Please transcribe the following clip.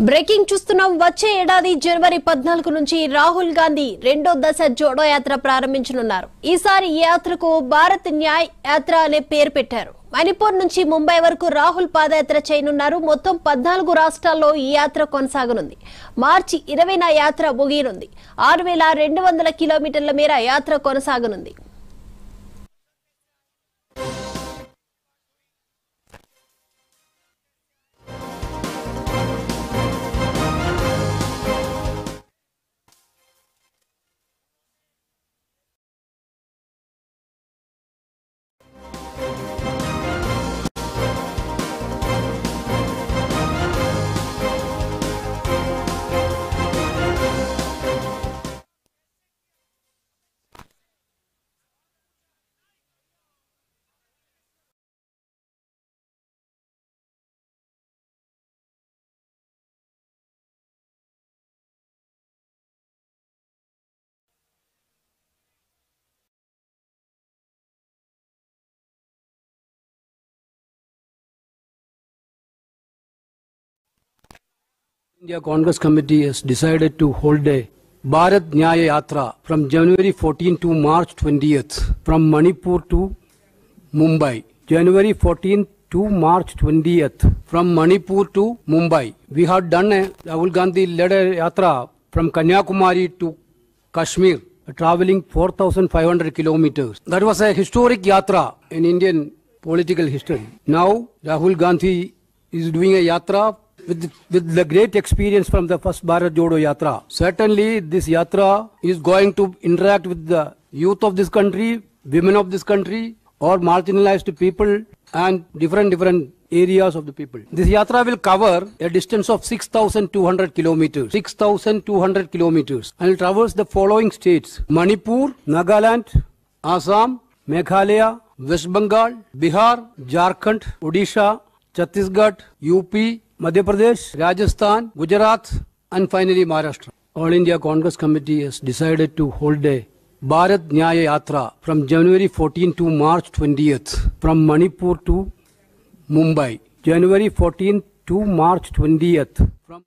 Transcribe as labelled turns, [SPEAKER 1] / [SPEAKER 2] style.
[SPEAKER 1] Breaking చూస్తున్నాం. వచ్చే ఏడాది జనవరి 14 నుంచి రాహుల్ గాంధీ రెండో దశ జోడో యాత్ర ప్రారంభించనున్నారు. ఈసారి ఈ యాత్రకు భారత్ న్యాయ్ యాత్ర అనే పేరు పెట్టారు. మణిపూర్ నుంచి ముంబై వరకు రాహుల్ పాదయాత్ర చేయనున్నారు. మొత్తం 14 రాష్ట్రాల్లో ఈ యాత్ర కొనసాగనుంది. మార్చి 20న యాత్ర ముగియనుంది. 6200 కిలోమీటర్ల మేర యాత్ర కొనసాగనుంది.
[SPEAKER 2] India Congress Committee has decided to hold a Bharat Nyaya Yatra from January 14 to March 20th from Manipur to Mumbai. January 14th to March 20th from Manipur to Mumbai. We had done a Rahul Gandhi led a yatra from Kanyakumari to Kashmir, traveling 4,500 kilometers. That was a historic yatra in Indian political history. Now Rahul Gandhi is doing a yatra with the great experience from the first Bharat Jodo Yatra. Certainly this yatra is going to interact with the youth of this country, women of this country, or marginalized people and different areas of the people. This yatra will cover a distance of 6,200 kilometers. 6,200 kilometers and will traverse the following states: Manipur, Nagaland, Assam, Meghalaya, West Bengal, Bihar, Jharkhand, Odisha, Chhattisgarh, UP, Madhya Pradesh, Rajasthan, Gujarat, and finally Maharashtra. All India Congress Committee has decided to hold a Bharat Nyaya Yatra from January 14 to March 20th from Manipur to Mumbai. January 14 to March 20th from